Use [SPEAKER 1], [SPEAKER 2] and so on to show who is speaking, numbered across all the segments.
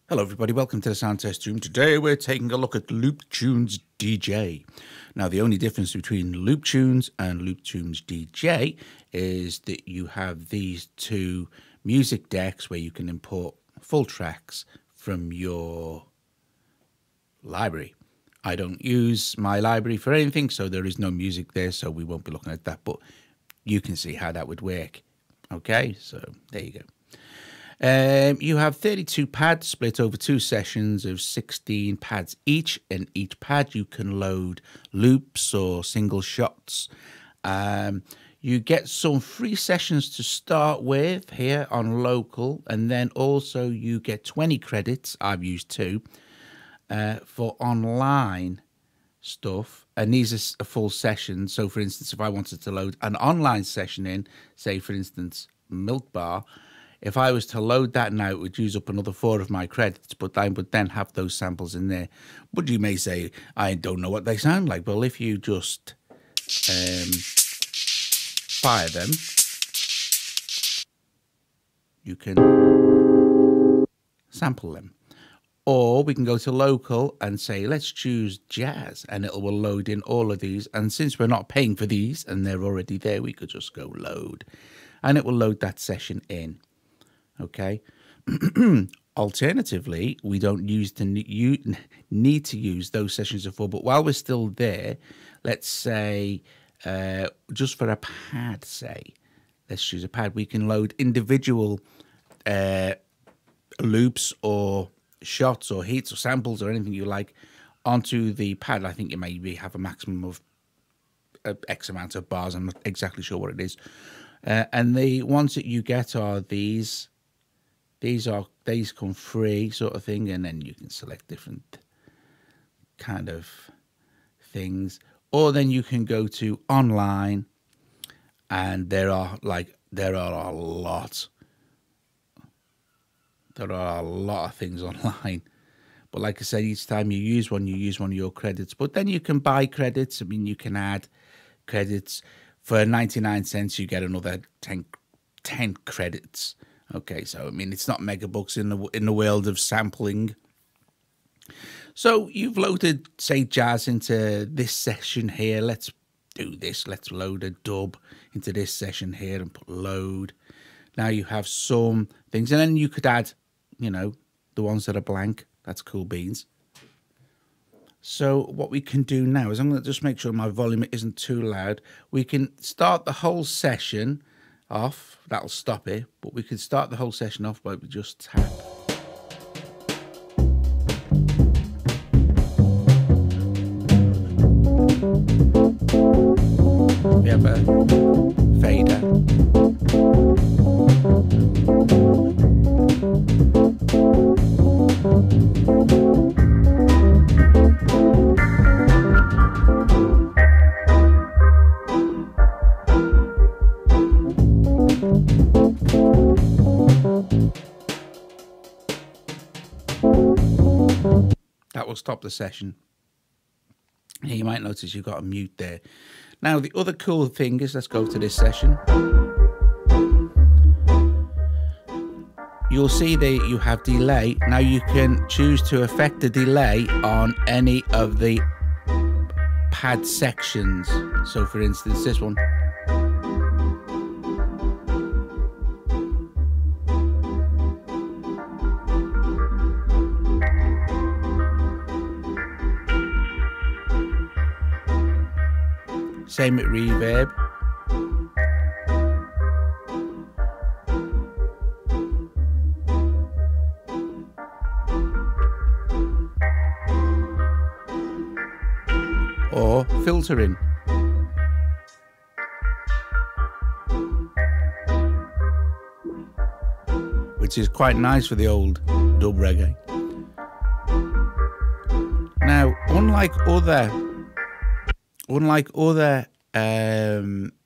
[SPEAKER 1] Hello everybody, welcome to the sound test room. Today we're taking a look at LooptunesDJ. Now the only difference between Looptunes and LooptunesDJ is that you have these two music decks where you can import full tracks from your library. I don't use my library for anything, so there is no music there, so we won't be looking at that, but you can see how that would work. Okay, so there you go. You have 32 pads split over 2 sessions of 16 pads each. In each pad, you can load loops or single shots. You get some free sessions to start with here on local, and then also you get 20 credits. I've used 2 for online stuff, and these are a full session. So, for instance, if I wanted to load an online session in, say, for instance, Milk Bar. If I was to load that now, it would use up another 4 of my credits, but I would then have those samples in there. But you may say, I don't know what they sound like. Well, if you just fire them, you can sample them. Or we can go to local and say, let's choose jazz, and it will load in all of these. And since we're not paying for these and they're already there, we could just go load, and it will load that session in. Okay. Alternatively, we don't need to use those sessions before, but while we're still there, let's say just for a pad, let's choose a pad, we can load individual loops or shots or hits or samples or anything you like onto the pad. I think you maybe have a maximum of X amount of bars. I'm not exactly sure what it is. And the ones that you get are these. These come free, sort of thing, and then you can select different kind of things. Or then you can go to online, and there are a lot of things online. But like I said, each time you use one of your credits. But then you can buy credits. I mean, you can add credits. For 99 cents, you get another 10 credits. Okay, so I mean, it's not megabucks in the world of sampling. So you've loaded, say, jazz into this session here. Let's do this. Let's load a dub into this session here and put load. Now you have some things, and then you could add, you know, the ones that are blank. That's cool beans. So what we can do now is I'm going to just make sure my volume isn't too loud. We can start the whole session off. That'll stop it, but we could start the whole session off by just tap. We have a fader. That will stop the session. Here you might notice you've got a mute there. Now the other cool thing is, let's go to this session. You'll see that you have delay. Now you can choose to affect the delay on any of the pad sections. So for instance, this one. Same with reverb. Or filtering. Which is quite nice for the old dub reggae. Now, unlike other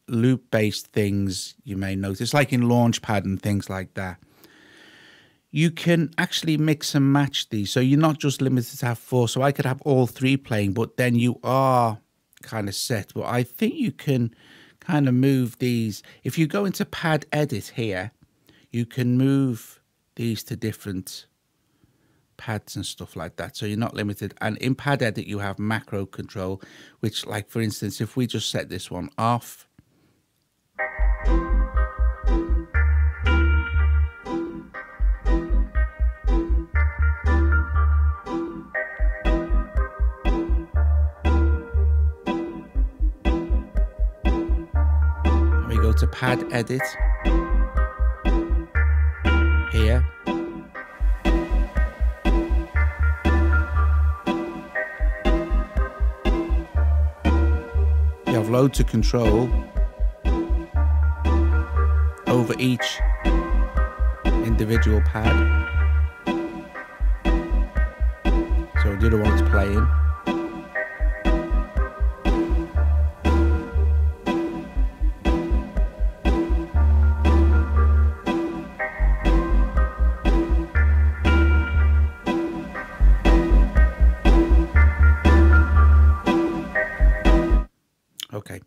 [SPEAKER 1] loop-based things you may notice, like in Launchpad and things like that, you can actually mix and match these. So you're not just limited to have 4. So I could have all 3 playing, but then you are kind of set. But I think you can kind of move these. If you go into Pad Edit here, you can move these to different pads and stuff like that. So you're not limited. And in Pad Edit, you have macro control, which, like, for instance, if we just set this one off, and we go to Pad Edit here, you have loads of control over each individual pad. So the other one's playing. Okay,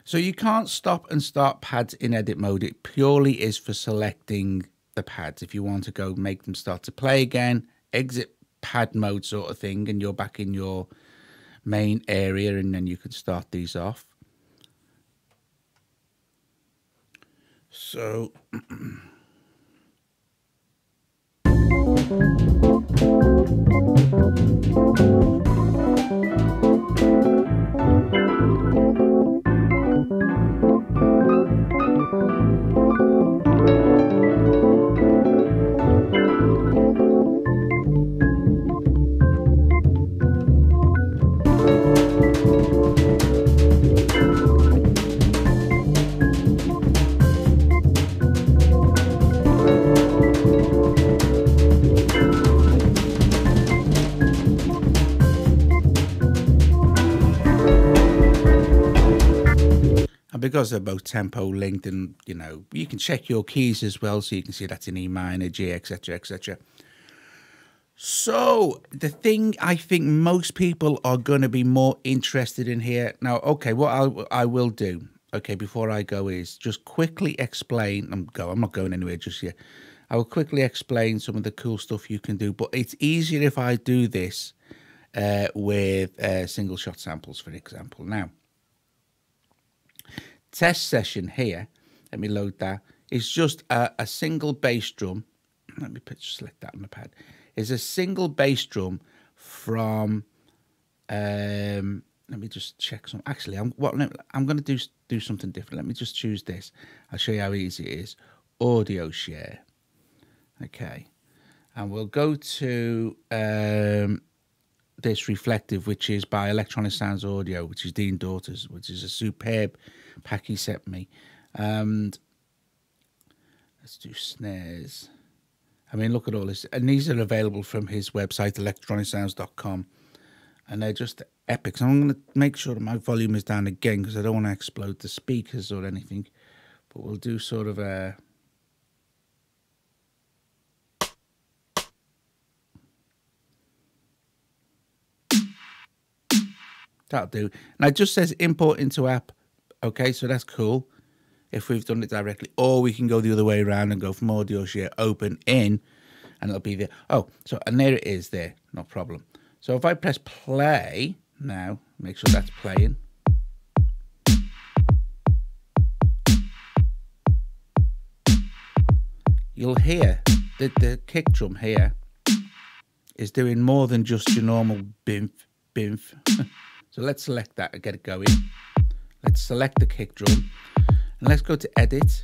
[SPEAKER 1] so you can't stop and start pads in edit mode. It purely is for selecting the pads. If you want to go make them start to play again, exit pad mode sort of thing, and you're back in your main area, and then you can start these off. So because they're both tempo linked, and you know, you can check your keys as well, so you can see that's in E minor, G, etc., etc. So the thing I think most people are going to be more interested in here now. Okay, what I will do, okay, before I go, is just quickly explain. I'm not going anywhere just yet. I will quickly explain some of the cool stuff you can do, but it's easier if I do this with single shot samples, for example. Now, test session here, let me load that, is just a single bass drum. Let me select that on the pad. Is a single bass drum from let me just check some. Actually, I'm going to do something different. Let me just choose this. I'll show you how easy it is. AudioShare. Okay, and we'll go to this reflective, which is by Electronic Sounds Audio, which is Dean Daughters, which is a superb pack he sent me. And let's do snares. I mean, look at all this, and these are available from his website, electronicsounds.com, and they're just epic. So I'm going to make sure that my volume is down again, because I don't want to explode the speakers or anything, but we'll do sort of a that'll do. And it just says import into app. Okay, so that's cool if we've done it directly, or we can go the other way around and go from AudioShare, open in, and it'll be there. Oh, so, and there it is there, no problem. So if I press play now, make sure that's playing. You'll hear that the kick drum here is doing more than just your normal bimf, bimf. So let's select that and get it going. Let's select the kick drum, and let's go to edit,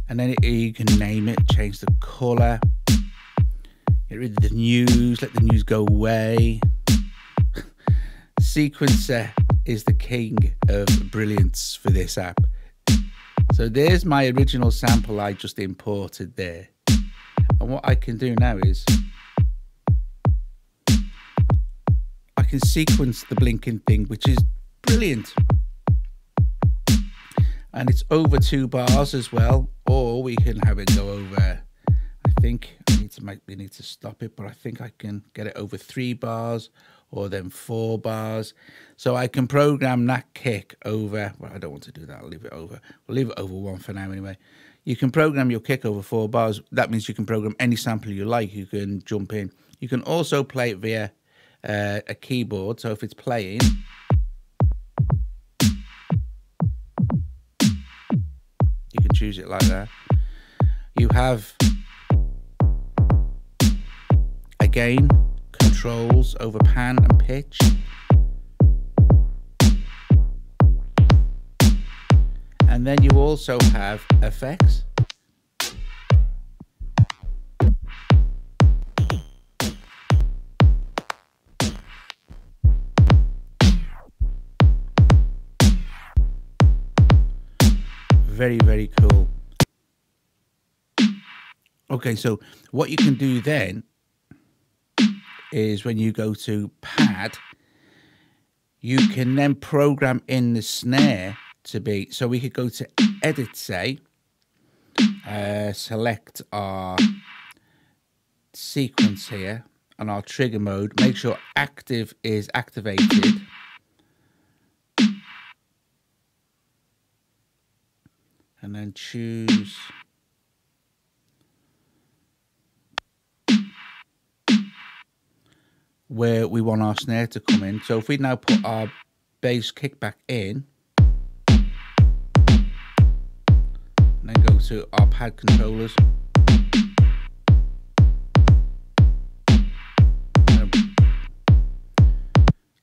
[SPEAKER 1] and then you can name it, change the color, get rid of the news, let the news go away. Sequencer is the king of brilliance for this app. So there's my original sample I just imported there, and what I can do now is I can sequence the blinking thing, which is brilliant. And it's over 2 bars as well, or we can have it go over, I think we need to stop it, but I think I can get it over 3 bars, or then 4 bars. So I can program that kick over, well, I don't want to do that, I'll leave it over. We'll leave it over 1 for now anyway. You can program your kick over 4 bars. That means you can program any sample you like. You can jump in. You can also play it via a keyboard. So if it's playing, you can choose it like that. You have, again, controls over pan and pitch. And then you also have effects. Very, very cool. Okay, so what you can do then is when you go to pad, you can then program in the snare to be, so we could go to edit, say, select our sequence here and our trigger mode, make sure active is activated, and then choose where we want our snare to come in. So if we now put our bass kickback in, and then go to our pad controllers.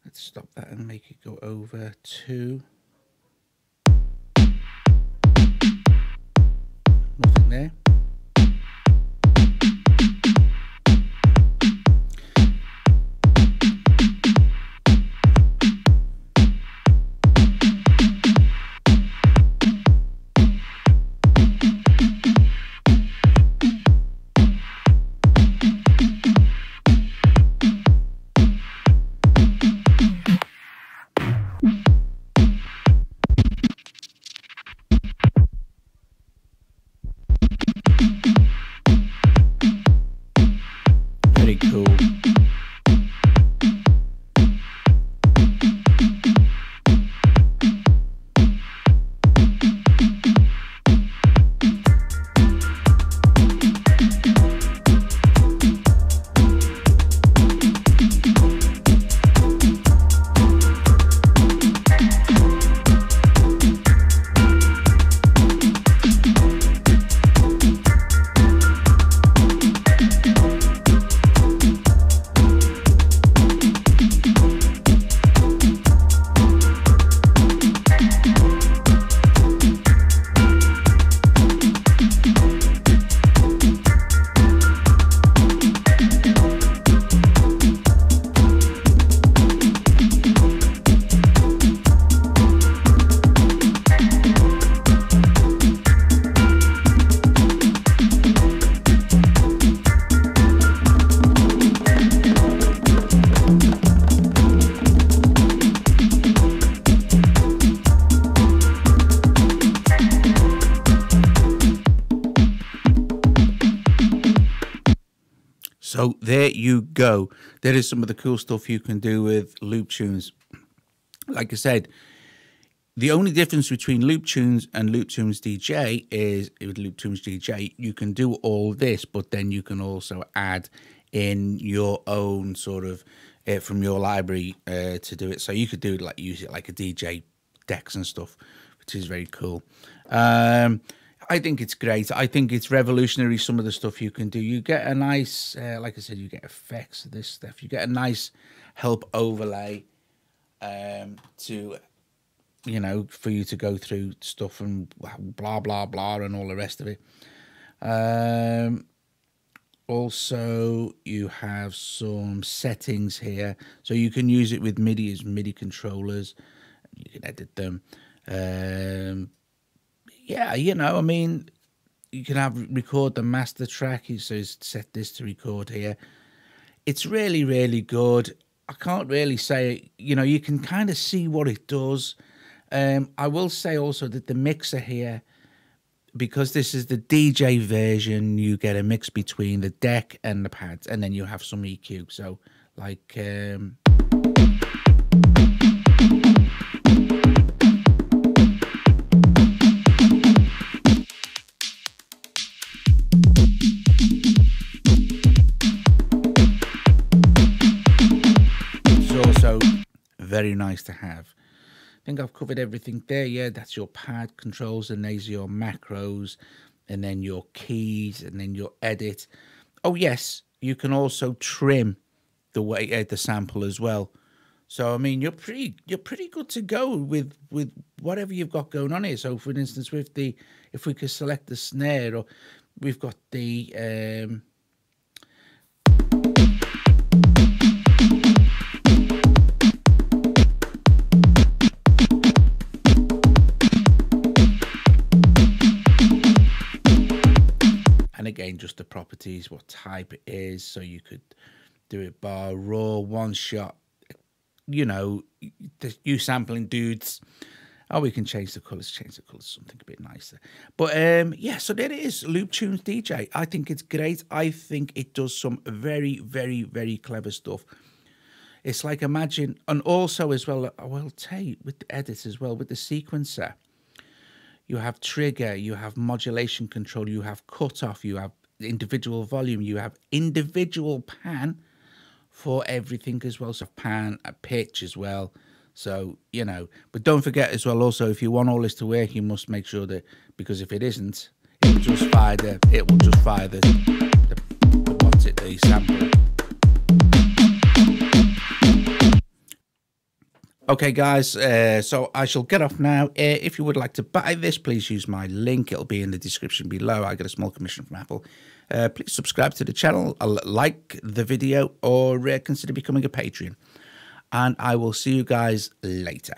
[SPEAKER 1] Let's stop that and make it go over to nothing there. So there you go. There is some of the cool stuff you can do with Looptunes. Like I said, the only difference between Looptunes and LooptunesDJ is with LooptunesDJ, you can do all this, but then you can also add in your own sort of from your library to do it. So you could do like use it like a DJ decks and stuff, which is very cool. I think it's great. I think it's revolutionary, some of the stuff you can do. You get a nice, like I said, you get effects of this stuff. You get a nice help overlay to, you know, for you to go through stuff and blah, blah, blah, and all the rest of it. Also, you have some settings here. So you can use it with MIDI as MIDI controllers. You can edit them. Yeah, you know, I mean, you can have record the master track. It says set this to record here. It's really, really good. I can't really say, you know, you can kind of see what it does. I will say also that the mixer here, because this is the DJ version, you get a mix between the deck and the pads, and then you have some EQ. So, like... very nice to have. I think I've covered everything there. Yeah, that's your pad controls, and these are your macros, and then your keys, and then your edit. Oh yes, you can also trim the way the sample as well. So I mean, you're pretty good to go with whatever you've got going on here. So for instance, with the, if we could select the snare, or we've got the and again, just the properties, what type it is. So you could do it bar, raw, one shot, you know, you sampling dudes. Oh, we can change the colours, something a bit nicer. But yeah, so there it is, LooptunesDJ. I think it's great. I think it does some very, very, very clever stuff. It's like, imagine, and also as well, I will tell you, with the edit as well, with the sequencer, you have trigger, you have modulation control, you have cutoff, you have individual volume, you have individual pan for everything as well. So pan, a pitch as well. So, you know, but don't forget as well, also, if you want all this to work, you must make sure that, because if it isn't, it will just fire the what's it, the sample. Okay, guys, so I shall get off now. If you would like to buy this, please use my link. It'll be in the description below. I get a small commission from Apple. Please subscribe to the channel, like the video, or consider becoming a Patreon. And I will see you guys later.